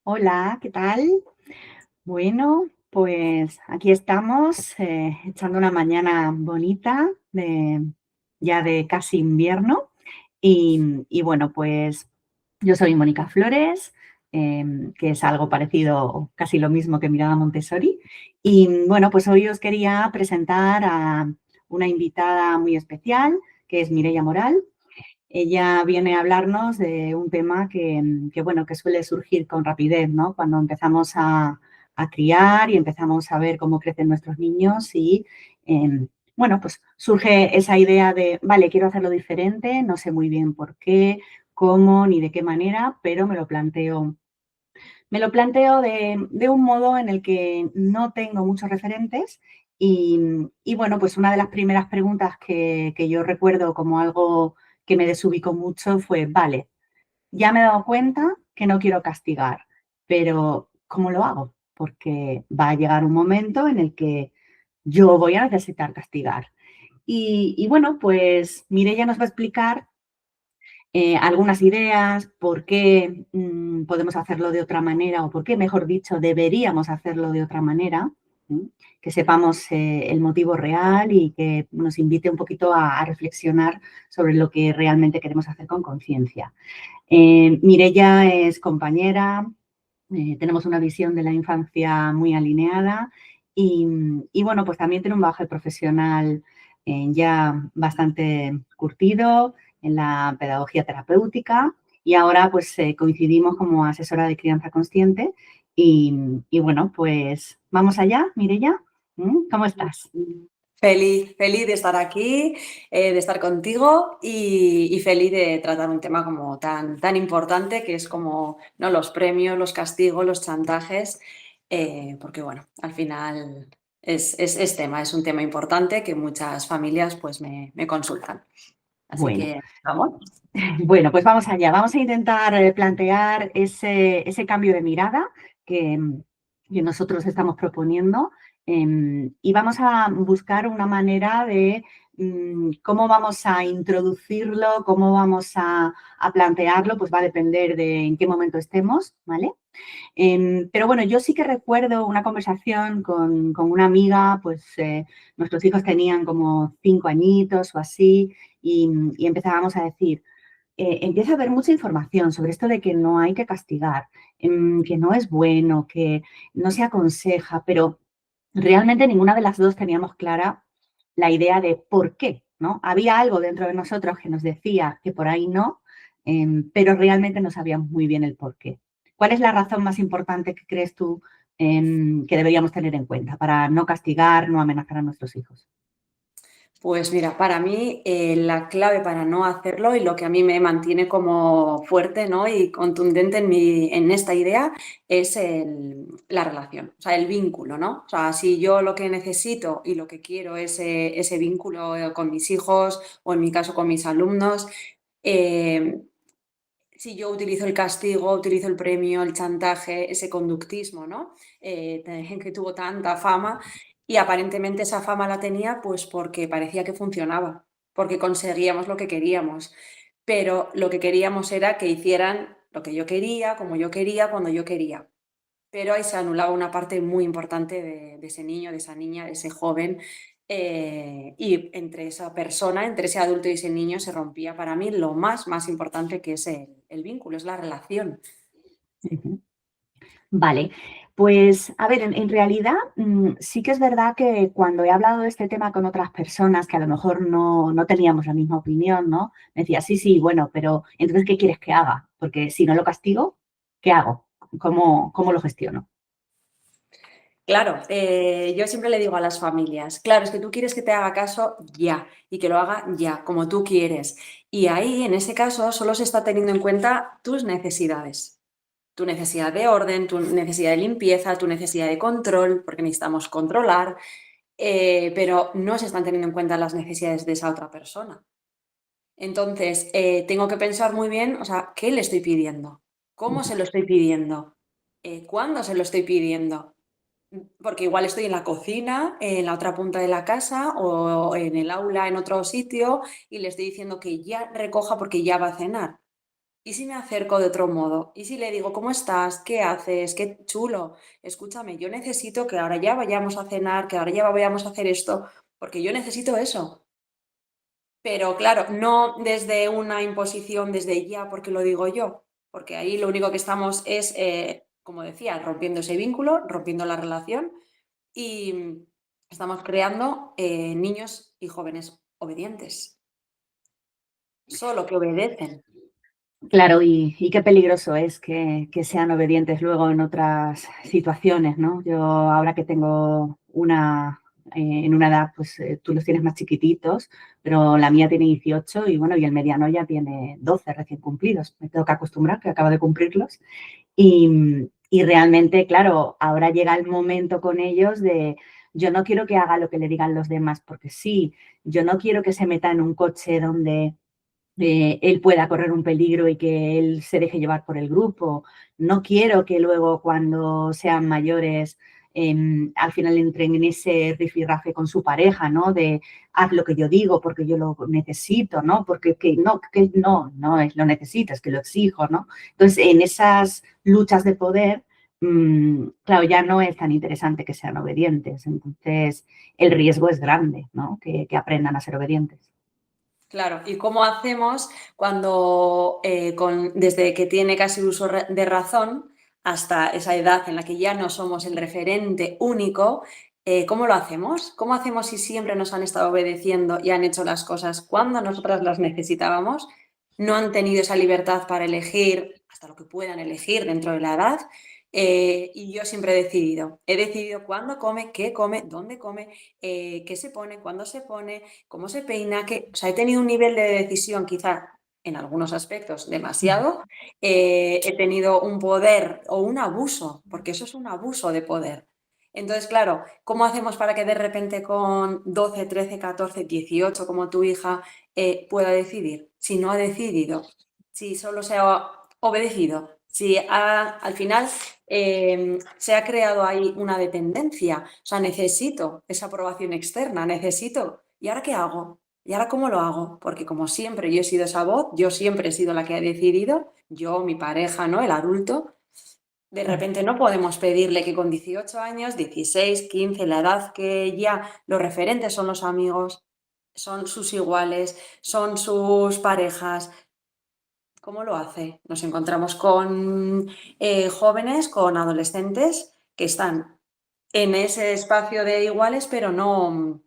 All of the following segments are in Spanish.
Hola, ¿qué tal? Bueno, pues aquí estamos echando una mañana bonita ya de casi invierno y bueno, pues yo soy Mónica Flores, que es algo parecido, casi lo mismo que Mirada Montessori. Y bueno, pues hoy os quería presentar a una invitada muy especial, que es Mireia Moral. Ella viene a hablarnos de un tema bueno, que suele surgir con rapidez, ¿no? Cuando empezamos a criar y empezamos a ver cómo crecen nuestros niños y, bueno, pues surge esa idea de, vale, quiero hacerlo diferente, no sé muy bien por qué, cómo ni de qué manera, pero me lo planteo de un modo en el que no tengo muchos referentes y bueno, pues una de las primeras preguntas que yo recuerdo como algo que me desubicó mucho fue, vale, ya me he dado cuenta que no quiero castigar, pero ¿cómo lo hago? Porque va a llegar un momento en el que yo voy a necesitar castigar. Y bueno, pues Mireia nos va a explicar algunas ideas, por qué podemos hacerlo de otra manera o por qué, mejor dicho, deberíamos hacerlo de otra manera, que sepamos el motivo real y que nos invite un poquito a reflexionar sobre lo que realmente queremos hacer con conciencia. Mireia es compañera, tenemos una visión de la infancia muy alineada y bueno, pues también tiene un bagaje profesional ya bastante curtido en la pedagogía terapéutica y ahora pues coincidimos como asesora de crianza consciente y bueno, pues vamos allá, Mireia, ¿cómo estás? Feliz, feliz de estar aquí, de estar contigo y feliz de tratar un tema como tan importante que es como, ¿no?, los premios, los castigos, los chantajes, porque bueno, al final es un tema importante que muchas familias pues me consultan. Así Bueno, que vamos. Bueno, pues vamos allá. Vamos a intentar plantear ese cambio de mirada que, que nosotros estamos proponiendo y vamos a buscar una manera de cómo vamos a introducirlo, cómo vamos a plantearlo, pues va a depender de en qué momento estemos, ¿vale? Pero bueno, yo sí que recuerdo una conversación con una amiga, pues nuestros hijos tenían como 5 añitos o así y empezábamos a decir, empieza a haber mucha información sobre esto de que no hay que castigar, que no es bueno, que no se aconseja, pero realmente ninguna de las dos teníamos clara la idea de por qué, ¿no? Había algo dentro de nosotros que nos decía que por ahí no, pero realmente no sabíamos muy bien el por qué. ¿Cuál es la razón más importante que crees tú que deberíamos tener en cuenta para no castigar, no amenazar a nuestros hijos? Pues mira, para mí la clave para no hacerlo y lo que a mí me mantiene como fuerte, ¿no?, y contundente en esta idea es la relación, o sea, el vínculo, ¿no? O sea, si yo lo que necesito y lo que quiero es ese vínculo con mis hijos o en mi caso con mis alumnos, eh, si yo utilizo el castigo, utilizo el premio, el chantaje, ese conductismo, ¿no? Que tuvo tanta fama y aparentemente esa fama la tenía pues porque parecía que funcionaba, porque conseguíamos lo que queríamos, pero lo que queríamos era que hicieran lo que yo quería, como yo quería, cuando yo quería. Pero ahí se anulaba una parte muy importante de ese niño, de esa niña, de ese joven, y entre esa persona, entre ese adulto y ese niño se rompía para mí lo más importante que es el vínculo, es la relación. Ujú. Vale, pues a ver, en realidad sí que es verdad que cuando he hablado de este tema con otras personas que a lo mejor no teníamos la misma opinión, ¿no? Me decía, sí, sí, bueno, pero entonces, ¿qué quieres que haga? Porque si no lo castigo, ¿qué hago? ¿Cómo lo gestiono? Claro, yo siempre le digo a las familias, claro, es que tú quieres que te haga caso ya y que lo haga ya, como tú quieres. Y ahí, en ese caso, solo se está teniendo en cuenta tus necesidades. Tu necesidad de orden, tu necesidad de limpieza, tu necesidad de control, porque necesitamos controlar, pero no se están teniendo en cuenta las necesidades de esa otra persona. Entonces, tengo que pensar muy bien, o sea, ¿qué le estoy pidiendo? ¿Cómo Ujú, se lo estoy pidiendo? ¿Cuándo se lo estoy pidiendo? Porque igual estoy en la cocina, en la otra punta de la casa o en el aula en otro sitio y le estoy diciendo que ya recoja porque ya va a cenar. ¿Y si me acerco de otro modo? ¿Y si le digo, ¿cómo estás? ¿Qué haces? Qué chulo. Escúchame, yo necesito que ahora ya vayamos a cenar, que ahora ya vayamos a hacer esto, porque yo necesito eso. Pero claro, no desde una imposición, desde ya, porque lo digo yo, porque ahí lo único que estamos es, como decía, rompiendo ese vínculo, rompiendo la relación y estamos creando niños y jóvenes obedientes, solo que obedecen. Claro, y qué peligroso es que sean obedientes luego en otras situaciones, ¿no? Yo ahora que tengo en una edad, pues tú los tienes más chiquititos, pero la mía tiene 18 y bueno, y el mediano ya tiene 12 recién cumplidos. Me tengo que acostumbrar, que acabo de cumplirlos. Y realmente, claro, ahora llega el momento con ellos de, yo no quiero que haga lo que le digan los demás, porque sí, yo no quiero que se meta en un coche donde él pueda correr un peligro y que él se deje llevar por el grupo. No quiero que luego cuando sean mayores al final entren en ese rifirrafe con su pareja, ¿no? De haz lo que yo digo porque yo lo necesito, ¿no? Porque no es lo necesito, es que lo exijo, ¿no? Entonces, en esas luchas de poder, claro, ya no es tan interesante que sean obedientes. Entonces, el riesgo es grande, ¿no? Que aprendan a ser obedientes. Claro, ¿y cómo hacemos cuando desde que tiene casi uso de razón hasta esa edad en la que ya no somos el referente único? ¿Cómo lo hacemos? ¿Cómo hacemos si siempre nos han estado obedeciendo y han hecho las cosas cuando nosotras las necesitábamos? No han tenido esa libertad para elegir hasta lo que puedan elegir dentro de la edad. Y yo siempre he decidido cuándo come, dónde come, qué se pone, cuándo se pone, cómo se peina, que, o sea, he tenido un nivel de decisión quizá en algunos aspectos demasiado, he tenido un poder o un abuso, porque eso es un abuso de poder. Entonces, claro, ¿cómo hacemos para que de repente con 12, 13, 14, 18, como tu hija, pueda decidir? Si no ha decidido, si solo se ha obedecido, si al final se ha creado ahí una dependencia. O sea, necesito esa aprobación externa, necesito. ¿Y ahora qué hago? ¿Y ahora cómo lo hago? Porque como siempre yo he sido esa voz, yo siempre he sido la que ha decidido, yo, mi pareja, ¿no? El adulto. De repente no podemos pedirle que con 18 años, 16, 15, la edad que ya los referentes son los amigos, son sus iguales, son sus parejas, ¿cómo lo hace? Nos encontramos con jóvenes, con adolescentes que están en ese espacio de iguales, pero no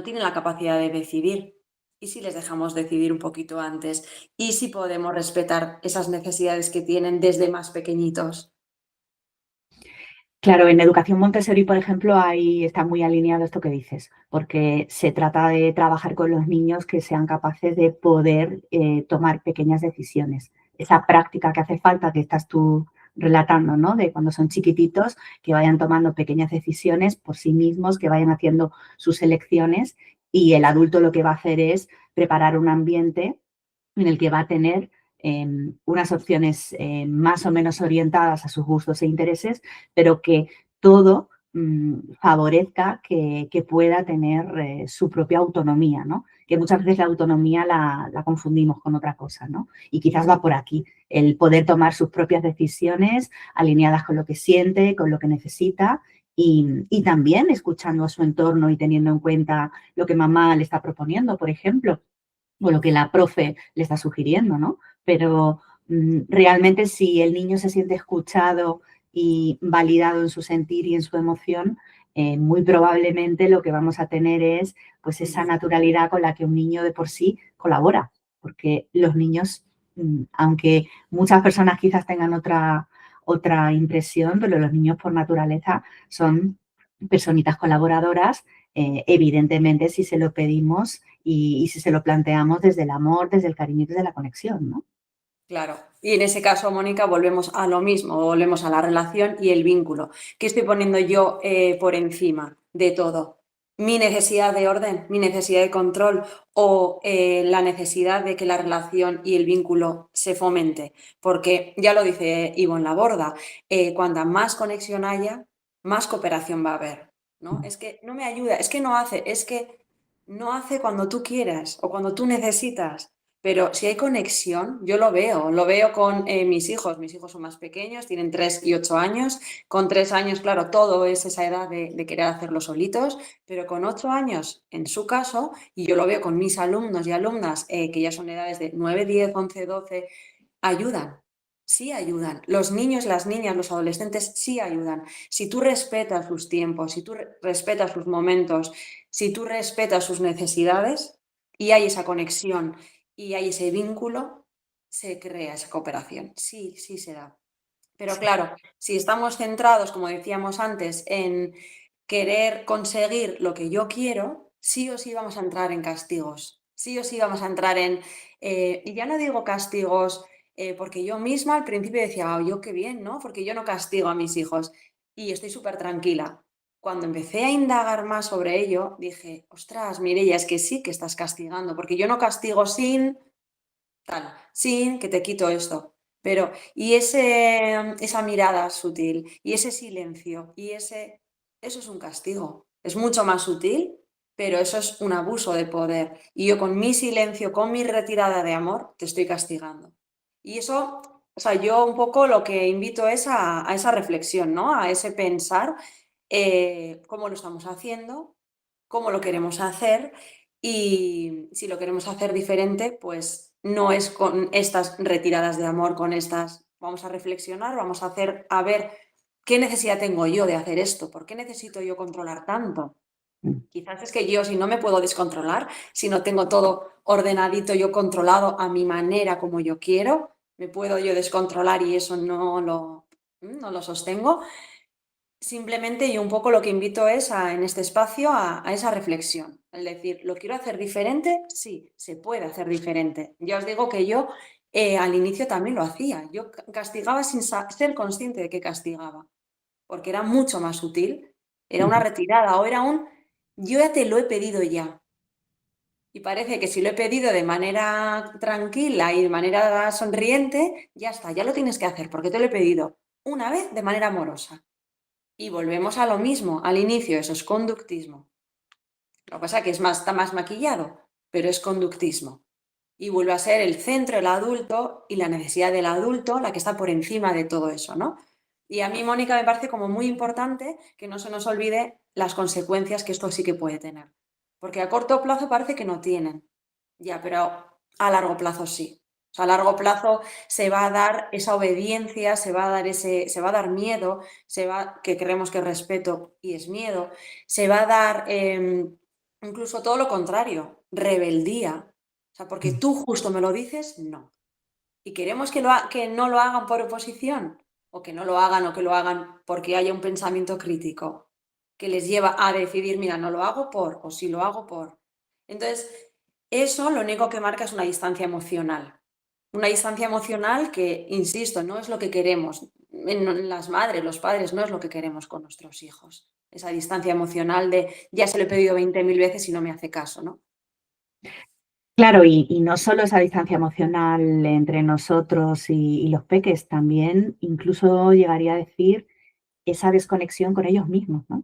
tienen la capacidad de decidir. ¿Y si les dejamos decidir un poquito antes? ¿Y si podemos respetar esas necesidades que tienen desde más pequeñitos? Claro, en educación Montessori, por ejemplo, ahí está muy alineado esto que dices, porque se trata de trabajar con los niños que sean capaces de poder tomar pequeñas decisiones. Esa práctica que hace falta, que estás tú relatando, ¿no? De cuando son chiquititos, que vayan tomando pequeñas decisiones por sí mismos, que vayan haciendo sus elecciones y el adulto lo que va a hacer es preparar un ambiente en el que va a tener unas opciones más o menos orientadas a sus gustos e intereses, pero que todo favorezca que pueda tener su propia autonomía, ¿no? Que muchas veces la autonomía la confundimos con otra cosa, ¿no? Y quizás va por aquí, el poder tomar sus propias decisiones alineadas con lo que siente, con lo que necesita y también escuchando a su entorno y teniendo en cuenta lo que mamá le está proponiendo, por ejemplo, o lo que la profe le está sugiriendo, ¿no? Pero realmente si el niño se siente escuchado y validado en su sentir y en su emoción, muy probablemente lo que vamos a tener es pues esa naturalidad con la que un niño de por sí colabora, porque los niños, aunque muchas personas quizás tengan otra impresión, pero los niños por naturaleza son personitas colaboradoras, evidentemente si se lo pedimos y si se lo planteamos desde el amor, desde el cariño y desde la conexión, ¿no? Claro. Y en ese caso, Mónica, volvemos a lo mismo, volvemos a la relación y el vínculo. ¿Qué estoy poniendo yo por encima de todo? ¿Mi necesidad de orden, mi necesidad de control o la necesidad de que la relación y el vínculo se fomente? Porque ya lo dice Ivonne Laborda, cuanta más conexión haya, más cooperación va a haber, ¿no? Es que no me ayuda, es que no hace cuando tú quieras o cuando tú necesitas. Pero si hay conexión, yo lo veo con mis hijos son más pequeños, tienen 3 y 8 años, con 3 años, claro, todo es esa edad de querer hacerlo solitos, pero con 8 años, en su caso, y yo lo veo con mis alumnos y alumnas que ya son edades de 9, 10, 11, 12, ayudan, sí ayudan. Los niños, las niñas, los adolescentes sí ayudan. Si tú respetas sus tiempos, si tú respetas sus momentos, si tú respetas sus necesidades y hay esa conexión y hay ese vínculo, se crea esa cooperación. Sí, sí se da. Pero claro, si estamos centrados, como decíamos antes, en querer conseguir lo que yo quiero, sí o sí vamos a entrar en castigos. Sí o sí vamos a entrar en... y ya no digo castigos porque yo misma al principio decía, yo qué bien, ¿no? Porque yo no castigo a mis hijos y estoy súper tranquila. Cuando empecé a indagar más sobre ello, dije, ostras, Mireia, es que sí que estás castigando, porque yo no castigo sin tal, sin que te quito esto. Pero, y esa mirada sutil, y ese silencio, eso es un castigo. Es mucho más sutil, pero eso es un abuso de poder. Y yo con mi silencio, con mi retirada de amor, te estoy castigando. Y eso, o sea, yo un poco lo que invito es a esa reflexión, ¿no? A ese pensar cómo lo estamos haciendo, cómo lo queremos hacer y si lo queremos hacer diferente, pues no es con estas retiradas de amor, con estas, vamos a reflexionar, vamos a hacer, a ver qué necesidad tengo yo de hacer esto, por qué necesito yo controlar tanto. Quizás es que yo si no me puedo descontrolar, si no tengo todo ordenadito, yo controlado a mi manera como yo quiero, me puedo yo descontrolar y eso no lo sostengo. Simplemente yo un poco lo que invito es en este espacio a esa reflexión. Es decir, ¿lo quiero hacer diferente? Sí, se puede hacer diferente. Ya os digo que yo al inicio también lo hacía. Yo castigaba sin ser consciente de que castigaba, porque era mucho más sutil. Era una retirada o era un, yo ya te lo he pedido ya. Y parece que si lo he pedido de manera tranquila y de manera sonriente, ya está, ya lo tienes que hacer porque te lo he pedido una vez de manera amorosa. Y volvemos a lo mismo, al inicio, eso es conductismo. Lo que pasa es que está más maquillado, pero es conductismo. Y vuelve a ser el centro, el adulto y la necesidad del adulto la que está por encima de todo eso, ¿no? Y a mí, Mónica, me parece como muy importante que no se nos olvide las consecuencias que esto sí que puede tener. Porque a corto plazo parece que no tienen, ya, pero a largo plazo sí. O sea, a largo plazo se va a dar esa obediencia, se va a dar miedo, que creemos que es respeto y es miedo, se va a dar incluso todo lo contrario, rebeldía. O sea, porque tú justo me lo dices, no. Y queremos que no lo hagan por oposición, o que no lo hagan, o que lo hagan porque haya un pensamiento crítico que les lleva a decidir, mira, no lo hago por, o sí lo hago por. Entonces, eso lo único que marca es una distancia emocional. Una distancia emocional que, insisto, no es lo que queremos. En las madres, los padres, no es lo que queremos con nuestros hijos. Esa distancia emocional de ya se lo he pedido 20.000 veces y no me hace caso, ¿no? Claro, y no solo esa distancia emocional entre nosotros y los peques, también incluso llegaría a decir esa desconexión con ellos mismos, ¿no?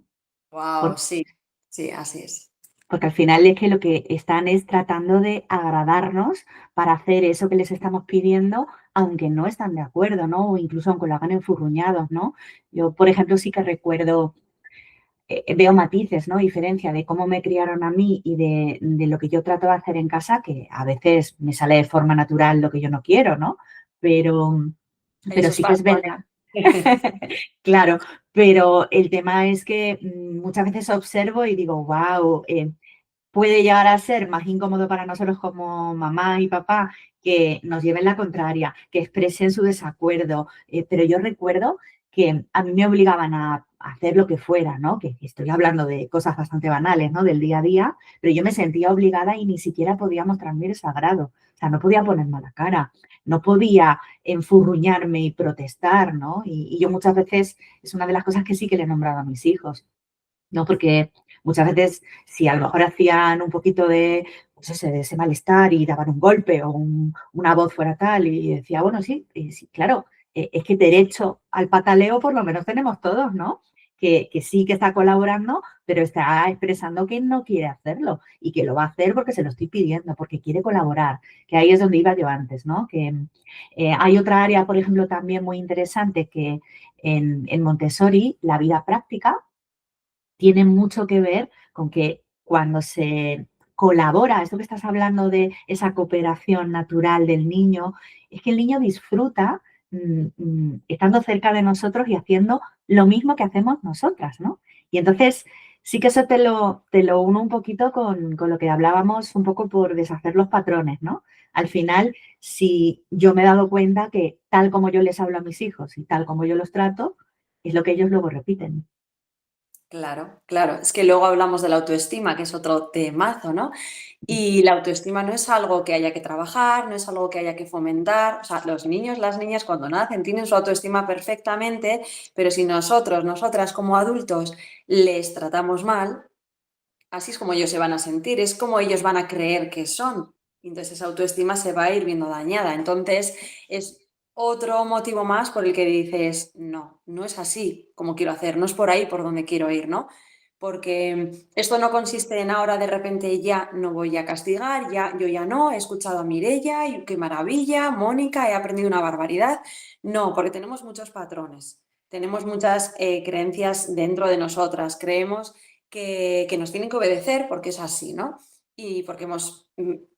Wow, Por- sí, sí, así es. Porque al final es que lo que están es tratando de agradarnos para hacer eso que les estamos pidiendo, aunque no están de acuerdo, ¿no? O incluso aunque lo hagan enfurruñados, ¿no? Yo, por ejemplo, sí que recuerdo veo matices, ¿no? Diferencia de cómo me criaron a mí y de lo que yo trato de hacer en casa, que a veces me sale de forma natural lo que yo no quiero, ¿no? Pero, pero Eso es sí que para es todas. verdad. Claro, pero el tema es que muchas veces observo y digo, wow, puede llegar a ser más incómodo para nosotros como mamá y papá que nos lleven la contraria, que expresen su desacuerdo. Pero yo recuerdo que a mí me obligaban a hacer lo que fuera, ¿no? Que estoy hablando de cosas bastante banales, ¿no? Del día a día, pero yo me sentía obligada y ni siquiera podía mostrarme desagrado. O sea, no podía poner mala cara, no podía enfurruñarme y protestar, ¿no? Y yo muchas veces es una de las cosas que sí que le he nombrado a mis hijos. ¿No? Porque muchas veces, si a lo mejor hacían un poquito de, pues ese malestar y daban un golpe o una voz fuera tal, y decía, bueno, sí, sí claro, es que derecho al pataleo por lo menos tenemos todos, ¿no? que sí que está colaborando, pero está expresando que no quiere hacerlo y que lo va a hacer porque se lo estoy pidiendo, porque quiere colaborar, que ahí es donde iba yo antes, ¿no? Que hay otra área, por ejemplo, también muy interesante que en Montessori, la vida práctica, tiene mucho que ver con que cuando se colabora, esto que estás hablando de esa cooperación natural del niño, es que el niño disfruta estando cerca de nosotros y haciendo lo mismo que hacemos nosotras, ¿no? Y entonces sí que eso te lo uno un poquito con lo que hablábamos un poco por deshacer los patrones, ¿no? Al final, si yo me he dado cuenta que tal como yo les hablo a mis hijos y tal como yo los trato, es lo que ellos luego repiten. Claro, claro. Es que luego hablamos de la autoestima, que es otro temazo, ¿no? Y la autoestima no es algo que haya que trabajar, no es algo que haya que fomentar. O sea, los niños, las niñas cuando nacen tienen su autoestima perfectamente, pero si nosotros, nosotras como adultos les tratamos mal, así es como ellos se van a sentir, es como ellos van a creer que son. Entonces esa autoestima se va a ir viendo dañada. Entonces es otro motivo más por el que dices, no, no es así como quiero hacer, no es por ahí por donde quiero ir, ¿no? Porque esto no consiste en ahora de repente ya no voy a castigar, ya, yo ya no, he escuchado a Mireia y qué maravilla, Mónica, he aprendido una barbaridad. No, porque tenemos muchos patrones, tenemos muchas creencias dentro de nosotras, creemos que nos tienen que obedecer porque es así, ¿no? Y porque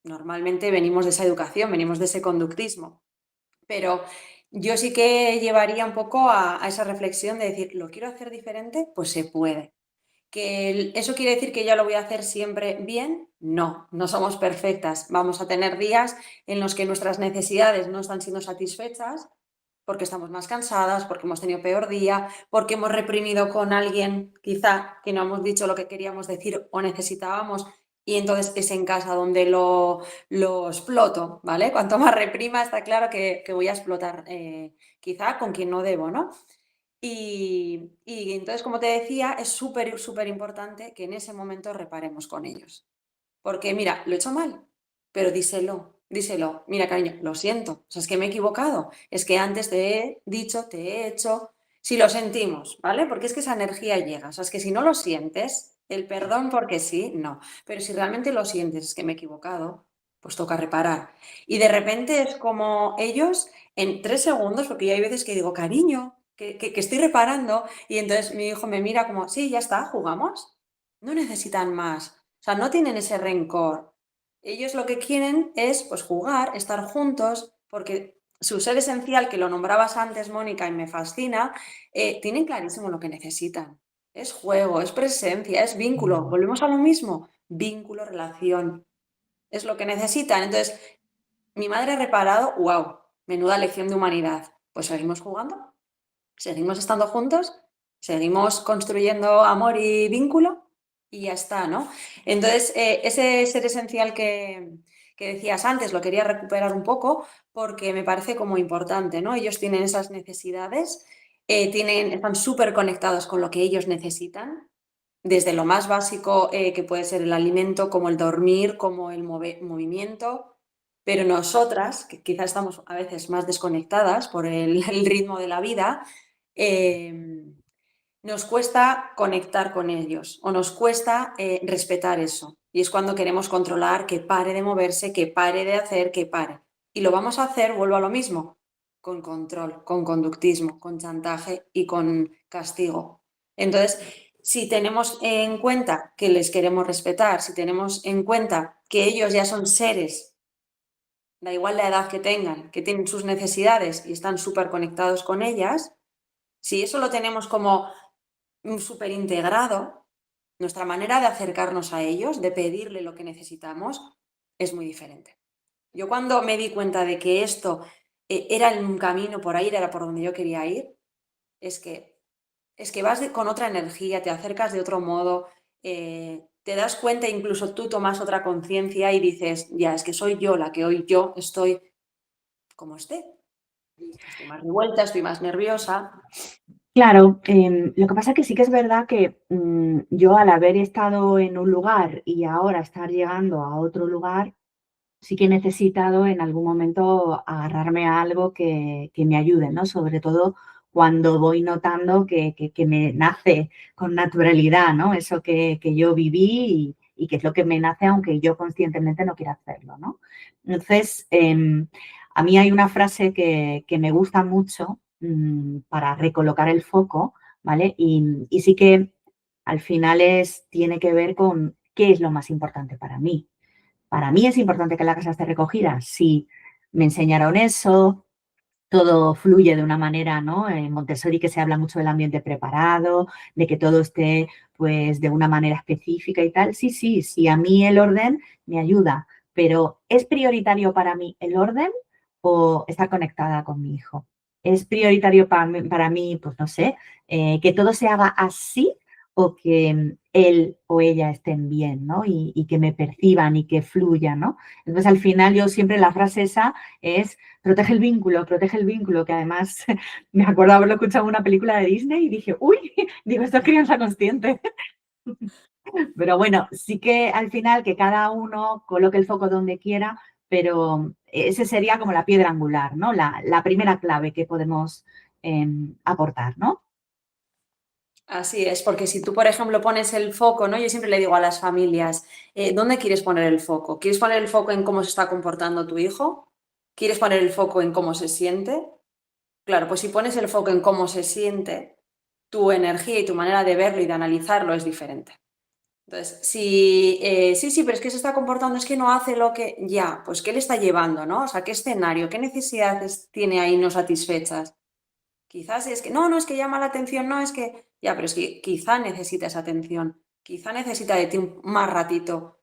normalmente venimos de esa educación, venimos de ese conductismo. Pero yo sí que llevaría un poco a esa reflexión de decir, ¿lo quiero hacer diferente? Pues se puede. ¿Que eso quiere decir que ya lo voy a hacer siempre bien? No, no somos perfectas. Vamos a tener días en los que nuestras necesidades no están siendo satisfechas porque estamos más cansadas, porque hemos tenido peor día, porque hemos reprimido con alguien quizá que no hemos dicho lo que queríamos decir o necesitábamos y entonces es en casa donde lo exploto, ¿vale? Cuanto más reprima está claro que voy a explotar quizá con quien no debo, ¿no? Y entonces, como te decía, es súper, súper importante que en ese momento reparemos con ellos. Porque mira, lo he hecho mal, pero díselo, díselo. Mira, cariño, lo siento. O sea, es que me he equivocado. Es que antes te he dicho, te he hecho. Si lo sentimos, ¿vale? Porque es que esa energía llega. O sea, es que si no lo sientes, el perdón porque sí, no. Pero si realmente lo sientes, es que me he equivocado, pues toca reparar. Y de repente es como ellos en 3 segundos, porque yo hay veces que digo, cariño, que estoy reparando, y entonces mi hijo me mira como, sí, ya está, jugamos. No necesitan más. O sea, no tienen ese rencor. Ellos lo que quieren es pues jugar, estar juntos, porque su ser esencial, que lo nombrabas antes, Mónica, y me fascina, tienen clarísimo lo que necesitan. Es juego, es presencia, es vínculo. Volvemos a lo mismo. Vínculo, relación. Es lo que necesitan. Entonces, mi madre ha reparado, wow, menuda lección de humanidad. Pues seguimos jugando, seguimos estando juntos, seguimos construyendo amor y vínculo y ya está, ¿no? Entonces, ese ser esencial que decías antes lo quería recuperar un poco porque me parece como importante, ¿no? Ellos tienen esas necesidades, están súper conectados con lo que ellos necesitan, desde lo más básico que puede ser el alimento, como el dormir, como el movimiento, pero nosotras, que quizás estamos a veces más desconectadas por el ritmo de la vida, eh, nos cuesta conectar con ellos o nos cuesta respetar eso. Y es cuando queremos controlar que pare de moverse, que pare de hacer, que pare. Y lo vamos a hacer, vuelvo a lo mismo, con control, con conductismo, con chantaje y con castigo. Entonces, si tenemos en cuenta que les queremos respetar, si tenemos en cuenta que ellos ya son seres, da igual la edad que tengan, que tienen sus necesidades y están súper conectados con ellas, si eso lo tenemos como súper integrado, nuestra manera de acercarnos a ellos, de pedirle lo que necesitamos, es muy diferente. Yo cuando me di cuenta de que esto era un camino por ahí, era por donde yo quería ir, es que, es que vas con otra energía, te acercas de otro modo, te das cuenta, incluso tú tomas otra conciencia y dices, ya, es que soy yo la que hoy yo estoy como esté. Estoy más revuelta, estoy más nerviosa. Claro, lo que pasa es que sí que es verdad que yo al haber estado en un lugar y ahora estar llegando a otro lugar, sí que he necesitado en algún momento agarrarme a algo que me ayude, ¿no? Sobre todo cuando voy notando que me nace con naturalidad, ¿no? Eso que yo viví y que es lo que me nace aunque yo conscientemente no quiera hacerlo, ¿no? Entonces, a mí hay una frase que me gusta mucho para recolocar el foco, ¿vale? Y sí que al final tiene que ver con qué es lo más importante para mí. Para mí es importante que la casa esté recogida. Sí, me enseñaron eso, todo fluye de una manera, ¿no? En Montessori que se habla mucho del ambiente preparado, de que todo esté pues de una manera específica y tal. Sí, sí, sí, a mí el orden me ayuda, pero ¿es prioritario para mí el orden o estar conectada con mi hijo? ¿Es prioritario para mí, pues no sé, que todo se haga así o que él o ella estén bien, ¿no? Y que me perciban y que fluya, ¿no? Entonces, al final, yo siempre la frase esa es protege el vínculo, que además me acuerdo haberlo escuchado en una película de Disney y dije, uy, digo, esto es crianza consciente. Pero bueno, sí que al final que cada uno coloque el foco donde quiera, pero ese sería como la piedra angular, ¿no? La primera clave que podemos aportar, ¿no? Así es, porque si tú, por ejemplo, pones el foco, ¿no? Yo siempre le digo a las familias, ¿dónde quieres poner el foco? ¿Quieres poner el foco en cómo se está comportando tu hijo? ¿Quieres poner el foco en cómo se siente? Claro, pues si pones el foco en cómo se siente, tu energía y tu manera de verlo y de analizarlo es diferente. Entonces, si sí, pero es que se está comportando, es que no hace lo que ya, pues ¿qué le está llevando, no? O sea, ¿qué escenario, qué necesidades tiene ahí no satisfechas? Quizás es que, no, es que llama la atención, no, es que, ya, pero es que quizá necesita esa atención, quizá necesita de ti un más ratito,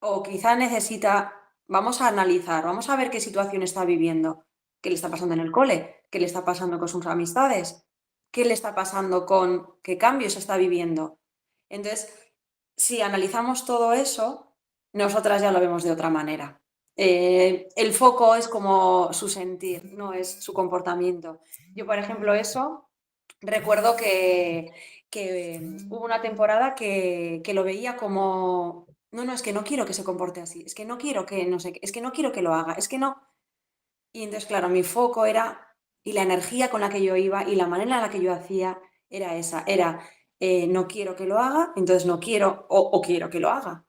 o quizá necesita, vamos a analizar, vamos a ver qué situación está viviendo, qué le está pasando en el cole, qué le está pasando con sus amistades, qué le está pasando con qué cambios está viviendo. Entonces, si analizamos todo eso, nosotras ya lo vemos de otra manera. El foco es como su sentir, no es su comportamiento. Yo, por ejemplo, eso recuerdo que hubo una temporada que lo veía como, no, es que no quiero que se comporte así, es que no quiero que, no sé, es que no quiero que lo haga, es que no. Y entonces, claro, mi foco era, y la energía con la que yo iba y la manera en la que yo hacía era esa, era, no quiero que lo haga, entonces no quiero o quiero que lo haga.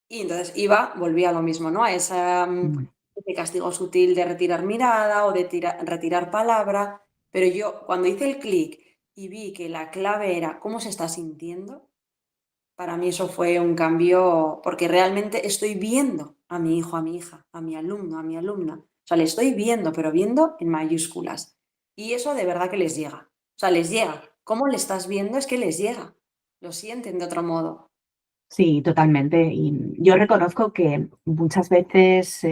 Y entonces volvía a lo mismo, ¿no? A Mm. ese castigo sutil de retirar mirada o de retirar palabra. Pero yo, cuando hice el clic y vi que la clave era cómo se está sintiendo, para mí eso fue un cambio, porque realmente estoy viendo a mi hijo, a mi hija, a mi alumno, a mi alumna. O sea, le estoy viendo, pero viendo en mayúsculas. Y eso de verdad que les llega. O sea, les llega. ¿Cómo le estás viendo? Es que les llega. Lo sienten de otro modo. Sí, totalmente. Y yo reconozco que muchas veces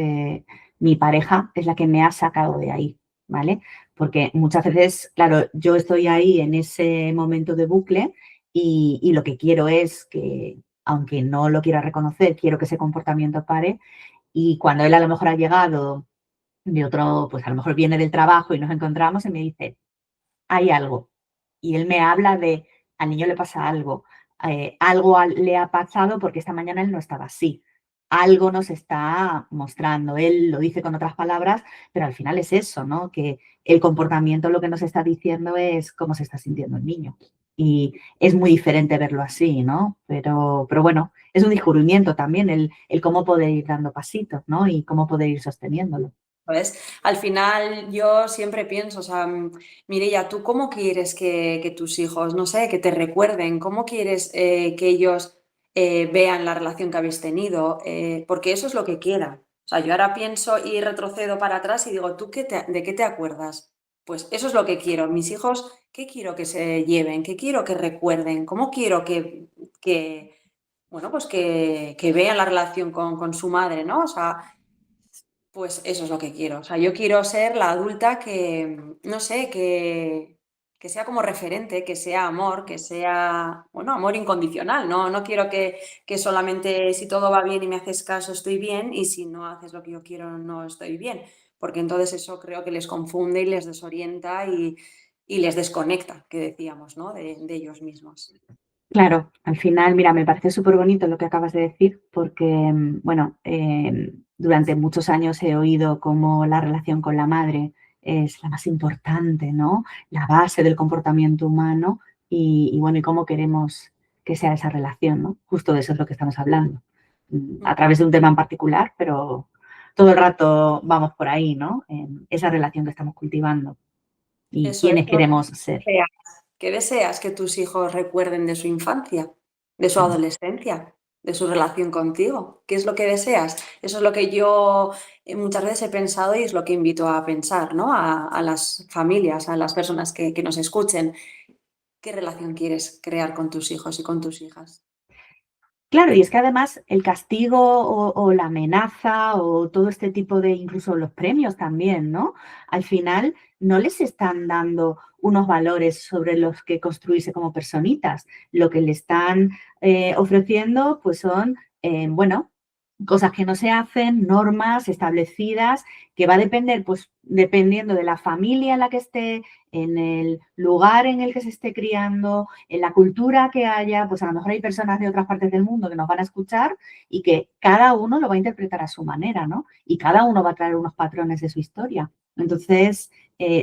mi pareja es la que me ha sacado de ahí, ¿vale? Porque muchas veces, claro, yo estoy ahí en ese momento de bucle y lo que quiero es que, aunque no lo quiera reconocer, quiero que ese comportamiento pare. Y cuando él a lo mejor ha llegado de otro, pues a lo mejor viene del trabajo y nos encontramos y me dice, hay algo. Y él me habla de, al niño le pasa algo, le ha pasado porque esta mañana él no estaba así. Algo nos está mostrando. Él lo dice con otras palabras, pero al final es eso, ¿no? Que el comportamiento lo que nos está diciendo es cómo se está sintiendo el niño. Y es muy diferente verlo así, ¿no? Pero bueno, es un descubrimiento también el cómo poder ir dando pasitos, ¿no? Y cómo poder ir sosteniéndolo. ¿Sabes? Al final yo siempre pienso, o sea, Mireia, ¿tú cómo quieres que tus hijos, no sé, que te recuerden? ¿Cómo quieres que ellos vean la relación que habéis tenido? Porque eso es lo que quieran. O sea, yo ahora pienso y retrocedo para atrás y digo, ¿tú de qué te acuerdas? Pues eso es lo que quiero. Mis hijos, ¿qué quiero que se lleven? ¿Qué quiero que recuerden? ¿Cómo quiero que bueno, pues que vean la relación con su madre, ¿no? O sea, pues eso es lo que quiero. O sea, yo quiero ser la adulta que, no sé, que sea como referente, que sea amor, que sea, bueno, amor incondicional. No quiero que solamente si todo va bien y me haces caso estoy bien y si no haces lo que yo quiero no estoy bien. Porque entonces eso creo que les confunde y les desorienta y les desconecta, que decíamos, ¿no? De ellos mismos. Claro, al final, mira, me parece súper bonito lo que acabas de decir, porque, bueno, durante muchos años he oído cómo la relación con la madre es la más importante, ¿no? La base del comportamiento humano y bueno, y cómo queremos que sea esa relación, ¿no? Justo de eso es lo que estamos hablando, a través de un tema en particular, pero todo el rato vamos por ahí, ¿no? En esa relación que estamos cultivando y Eso es quiénes lo queremos ser. que deseas. ¿Qué deseas que tus hijos recuerden de su infancia, de su Mm. adolescencia, de su relación contigo? ¿Qué es lo que deseas? Eso es lo que yo muchas veces he pensado y es lo que invito a pensar, ¿no? A las familias, a las personas que nos escuchen. ¿Qué relación quieres crear con tus hijos y con tus hijas? Claro, y es que además el castigo o la amenaza o todo este tipo de, incluso los premios también, ¿no? Al final no les están dando unos valores sobre los que construirse como personitas. Lo que le están ofreciendo, pues son, bueno, cosas que no se hacen, normas establecidas, que va a depender, pues dependiendo de la familia en la que esté, en el lugar en el que se esté criando, en la cultura que haya, pues a lo mejor hay personas de otras partes del mundo que nos van a escuchar y que cada uno lo va a interpretar a su manera, ¿no? Y cada uno va a traer unos patrones de su historia. Entonces,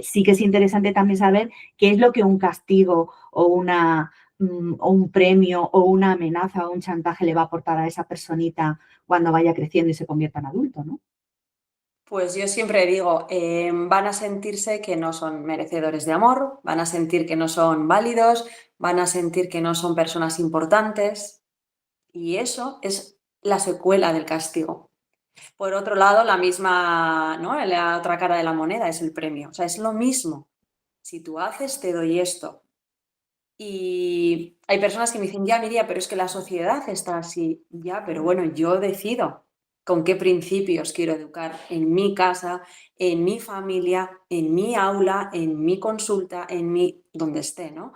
sí que es interesante también saber qué es lo que un castigo o un premio o una amenaza o un chantaje le va a aportar a esa personita cuando vaya creciendo y se convierta en adulto, ¿no? Pues yo siempre digo, van a sentirse que no son merecedores de amor, van a sentir que no son válidos, van a sentir que no son personas importantes y eso es la secuela del castigo. Por otro lado, la misma, ¿no? La otra cara de la moneda es el premio, o sea, es lo mismo. Si tú haces, te doy esto. Y hay personas que me dicen, ya, Miria, pero es que la sociedad está así. Ya, pero bueno, yo decido con qué principios quiero educar en mi casa, en mi familia, en mi aula, en mi consulta, en mi, donde esté, ¿no?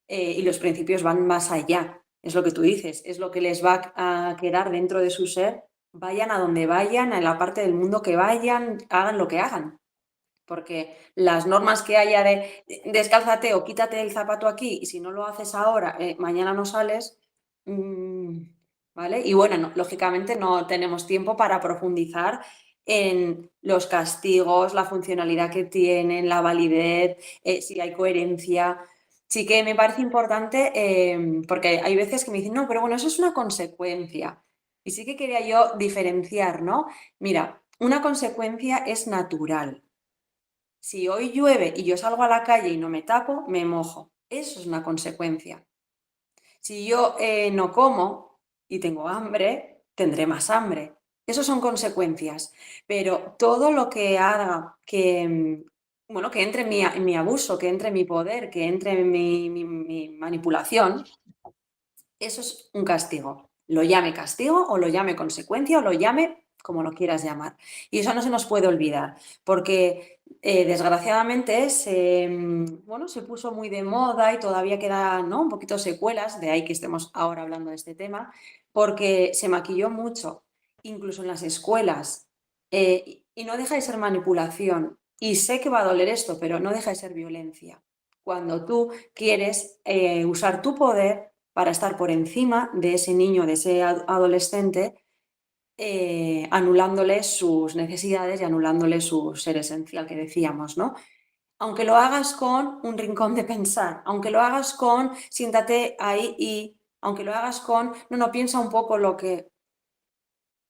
Y los principios van más allá. Es lo que tú dices, es lo que les va a quedar dentro de su ser, vayan a donde vayan, en la parte del mundo que vayan, hagan lo que hagan. Porque las normas que haya de descálzate o quítate el zapato aquí y si no lo haces ahora, mañana no sales, mm, ¿vale? Y bueno, lógicamente no tenemos tiempo para profundizar en los castigos, la funcionalidad que tienen, la validez, si hay coherencia. Sí que me parece importante porque hay veces que me dicen, no, pero bueno, eso es una consecuencia. Y sí que quería yo diferenciar, ¿no? Mira, una consecuencia es natural. Si hoy llueve y yo salgo a la calle y no me tapo, me mojo. Eso es una consecuencia. Si yo no como y tengo hambre, tendré más hambre. Eso son consecuencias. Pero todo lo que haga que, bueno, que entre en mi abuso, que entre en mi poder, que entre en mi manipulación, eso es un castigo. Lo llame castigo o lo llame consecuencia o lo llame como lo quieras llamar. Y eso no se nos puede olvidar, porque desgraciadamente bueno, se puso muy de moda y todavía quedan, ¿no?, un poquito secuelas, de ahí que estemos ahora hablando de este tema, porque se maquilló mucho, incluso en las escuelas, y no deja de ser manipulación. Y sé que va a doler esto, pero no deja de ser violencia. Cuando tú quieres usar tu poder para estar por encima de ese niño, de ese adolescente, anulándole sus necesidades y anulándole su ser esencial que decíamos, ¿no? Aunque lo hagas con un rincón de pensar, aunque lo hagas con siéntate ahí y aunque lo hagas con, no, no, piensa un poco lo que...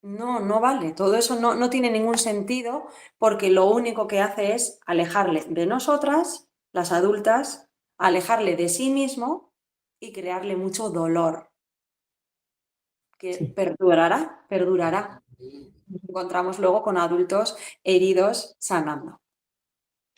No, no vale, todo eso no tiene ningún sentido porque lo único que hace es alejarle de nosotras, las adultas, alejarle de sí mismo y crearle mucho dolor que Sí. perdurará, perdurará. Nos encontramos luego con adultos heridos sanando.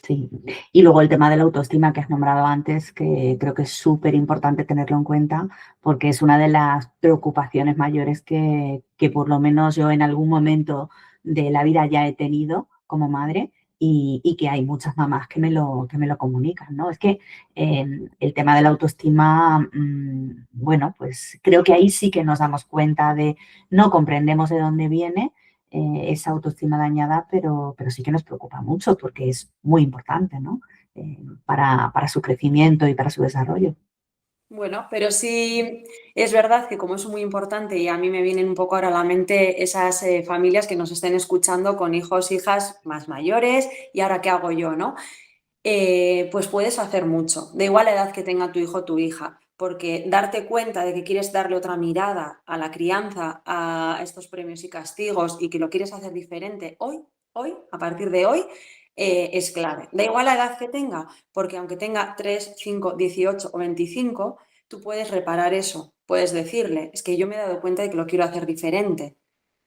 Sí. Y luego el tema de la autoestima que has nombrado antes, que creo que es súper importante tenerlo en cuenta, porque es una de las preocupaciones mayores que por lo menos yo en algún momento de la vida ya he tenido como madre y que hay muchas mamás que me lo comunican, ¿no? Es que el tema de la autoestima, bueno, pues creo que ahí sí que nos damos cuenta de, no comprendemos de dónde viene, esa autoestima dañada, pero sí que nos preocupa mucho porque es muy importante, ¿no? Para su crecimiento y para su desarrollo. Bueno, pero sí es verdad que como es muy importante y a mí me vienen un poco ahora a la mente esas familias que nos estén escuchando con hijos, hijas más mayores y ahora qué hago yo, ¿no? Pues puedes hacer mucho, da igual la edad que tenga tu hijo o tu hija, porque darte cuenta de que quieres darle otra mirada a la crianza, a estos premios y castigos y que lo quieres hacer diferente a partir de hoy, es clave. Da igual la edad que tenga, porque aunque tenga 3, 5, 18 o 25, tú puedes reparar eso, puedes decirle, es que yo me he dado cuenta de que lo quiero hacer diferente.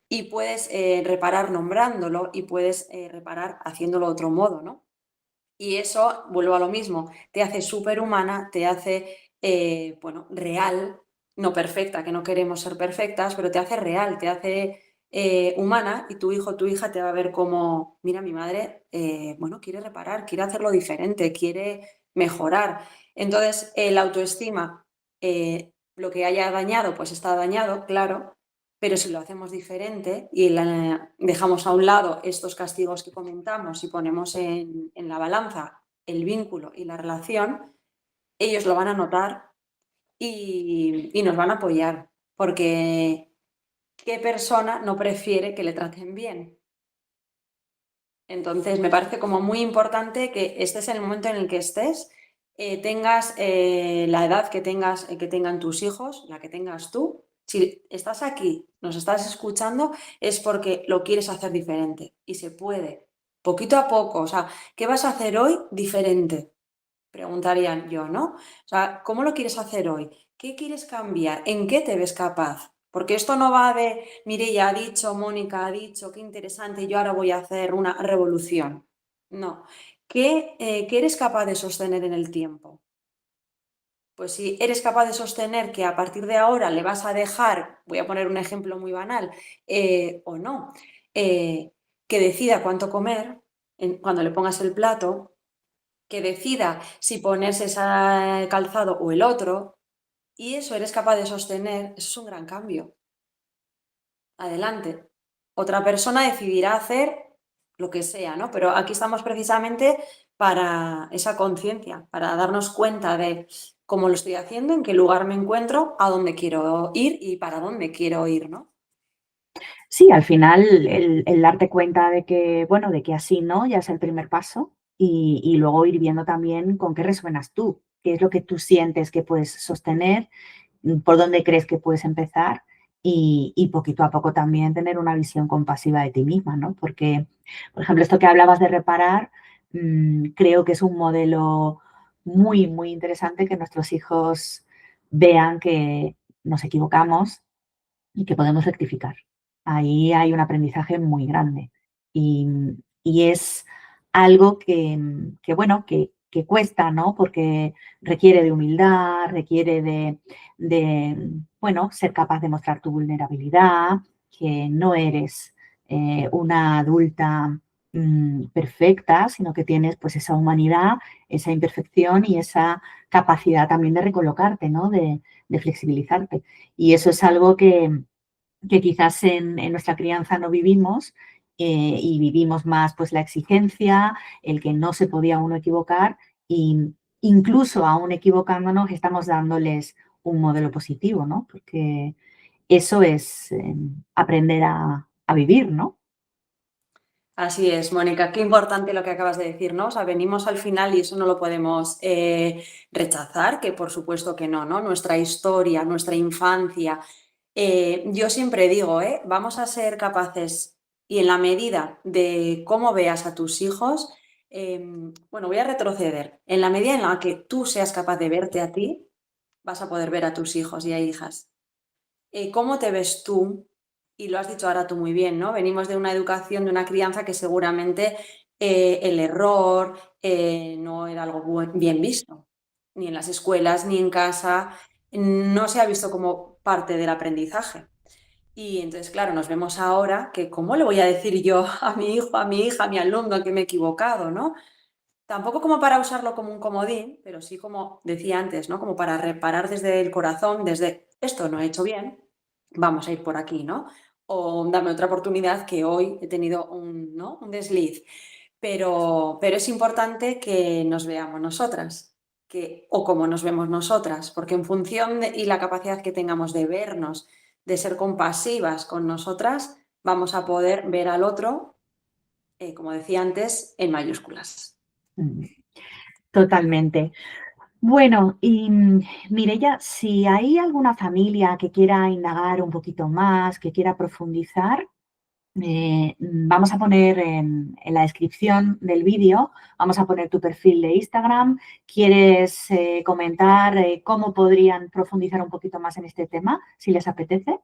Y puedes reparar nombrándolo y puedes reparar haciéndolo de otro modo, ¿no? Y eso, vuelvo a lo mismo, te hace superhumana, te hace, bueno, real, no perfecta, que no queremos ser perfectas, pero te hace real, te hace humana y tu hijo o tu hija te va a ver como, mira, mi madre, bueno, quiere reparar, quiere hacerlo diferente, quiere mejorar. Entonces, la autoestima, lo que haya dañado, pues está dañado, claro, pero si lo hacemos diferente y dejamos a un lado estos castigos que comentamos y ponemos en la balanza el vínculo y la relación, ellos lo van a notar y nos van a apoyar, porque ¿qué persona no prefiere que le traten bien? Entonces, me parece como muy importante que estés en el momento en el que estés, tengas la edad que tengan tus hijos, la que tengas tú. Si estás aquí, nos estás escuchando, es porque lo quieres hacer diferente y se puede, poquito a poco. O sea, ¿qué vas a hacer hoy diferente? Preguntarían yo, ¿no? O sea, ¿cómo lo quieres hacer hoy? ¿Qué quieres cambiar? ¿En qué te ves capaz? Porque esto no va de, Mireia ha dicho, Mónica ha dicho, qué interesante, yo ahora voy a hacer una revolución. No. ¿Qué eres capaz de sostener en el tiempo? Pues si eres capaz de sostener que a partir de ahora le vas a dejar, voy a poner un ejemplo muy banal, o no, eh, que decida cuánto comer cuando le pongas el plato, que decida si ponerse ese calzado o el otro, y eso eres capaz de sostener, eso es un gran cambio. Adelante. Otra persona decidirá hacer lo que sea, ¿no? Pero aquí estamos precisamente para esa conciencia, para darnos cuenta de cómo lo estoy haciendo, en qué lugar me encuentro, a dónde quiero ir y para dónde quiero ir, ¿no? Sí, al final el darte cuenta de que, bueno, de que así no, ya es el primer paso y luego ir viendo también con qué resuenas tú, qué es lo que tú sientes que puedes sostener, por dónde crees que puedes empezar y poquito a poco también tener una visión compasiva de ti misma, ¿no? Porque, por ejemplo, esto que hablabas de reparar, creo que es un modelo muy, muy interesante que nuestros hijos vean que nos equivocamos y que podemos rectificar. Ahí hay un aprendizaje muy grande y, y es algo bueno, que cuesta, ¿no? Porque requiere de humildad, requiere bueno, ser capaz de mostrar tu vulnerabilidad, que no eres una adulta perfecta, sino que tienes pues esa humanidad, esa imperfección y esa capacidad también de recolocarte, ¿no? De flexibilizarte. Y eso es algo que quizás en nuestra crianza no vivimos y vivimos más pues la exigencia, el que no se podía uno equivocar y incluso aún equivocándonos estamos dándoles un modelo positivo, ¿no? Porque eso es aprender a vivir, ¿no? Así es, Mónica, qué importante lo que acabas de decir, ¿no? O sea, venimos al final y eso no lo podemos rechazar, que por supuesto que no, ¿no? Nuestra historia, nuestra infancia. Yo siempre digo, vamos a ser capaces y en la medida de cómo veas a tus hijos, bueno, voy a retroceder. En la medida en la que tú seas capaz de verte a ti, vas a poder ver a tus hijos y a hijas. ¿Cómo te ves tú? Y lo has dicho ahora tú muy bien, ¿no? Venimos de una educación, de una crianza que seguramente el error no era algo bien visto, ni en las escuelas, ni en casa, no se ha visto como parte del aprendizaje. Y entonces, claro, nos vemos ahora que cómo le voy a decir yo a mi hijo, a mi hija, a mi alumno que me he equivocado, ¿no? Tampoco como para usarlo como un comodín, pero sí como decía antes, ¿no? Como para reparar desde el corazón, desde esto no he hecho bien, vamos a ir por aquí, ¿no? O dame otra oportunidad que hoy he tenido ¿no? un desliz. Pero es importante que nos veamos nosotras, o cómo nos vemos nosotras, porque en función y la capacidad que tengamos de vernos, de ser compasivas con nosotras, vamos a poder ver al otro, como decía antes, en mayúsculas. Totalmente. Bueno, y Mireia, si hay alguna familia que quiera indagar un poquito más, que quiera profundizar, vamos a poner en la descripción del vídeo, vamos a poner tu perfil de Instagram. ¿Quieres comentar cómo podrían profundizar un poquito más en este tema, si les apetece?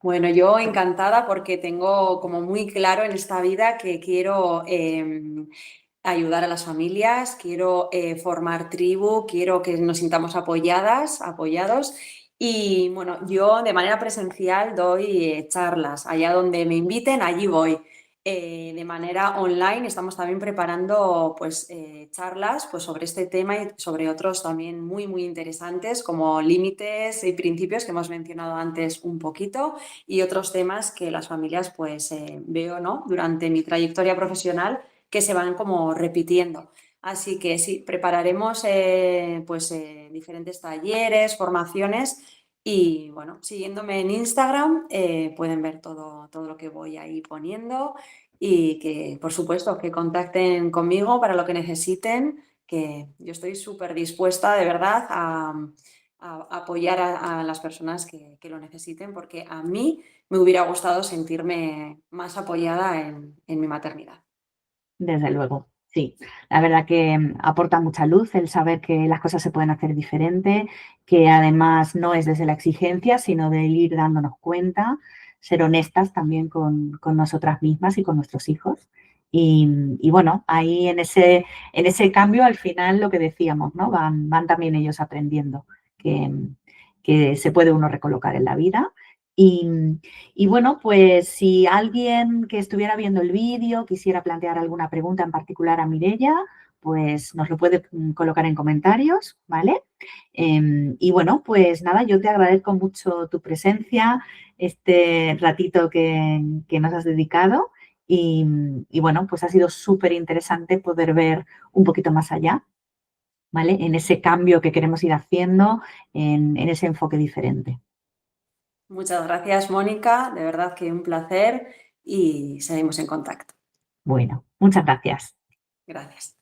Bueno, yo encantada porque tengo como muy claro en esta vida que quiero ayudar a las familias, quiero formar tribu, quiero que nos sintamos apoyadas, apoyados. Y bueno, yo de manera presencial doy charlas. Allá donde me inviten, allí voy. De manera online estamos también preparando pues, charlas pues, sobre este tema y sobre otros también muy, muy interesantes como límites y principios que hemos mencionado antes un poquito y otros temas que las familias pues veo, ¿no? Durante mi trayectoria profesional que se van como repitiendo. Así que sí, prepararemos diferentes talleres, formaciones y bueno, siguiéndome en Instagram pueden ver todo lo que voy ahí poniendo y que por supuesto que contacten conmigo para lo que necesiten, que yo estoy súper dispuesta de verdad a apoyar a las personas que lo necesiten porque a mí me hubiera gustado sentirme más apoyada en mi maternidad. Desde luego, sí. La verdad que aporta mucha luz el saber que las cosas se pueden hacer diferente, que además no es desde la exigencia, sino del ir dándonos cuenta, ser honestas también con nosotras mismas y con nuestros hijos. Y bueno, ahí en ese cambio al final lo que decíamos, ¿no? Van también ellos aprendiendo que, que se puede uno recolocar en la vida. Y, y bueno, pues si alguien que estuviera viendo el vídeo quisiera plantear alguna pregunta en particular a Mireia, pues nos lo puede colocar en comentarios, ¿vale? Y bueno, pues nada, yo te agradezco mucho tu presencia, este ratito que nos has dedicado y bueno, pues ha sido súper interesante poder ver un poquito más allá, ¿vale? En ese cambio que queremos ir haciendo, en ese enfoque diferente. Muchas gracias, Mónica. De verdad que un placer y seguimos en contacto. Bueno, muchas gracias. Gracias.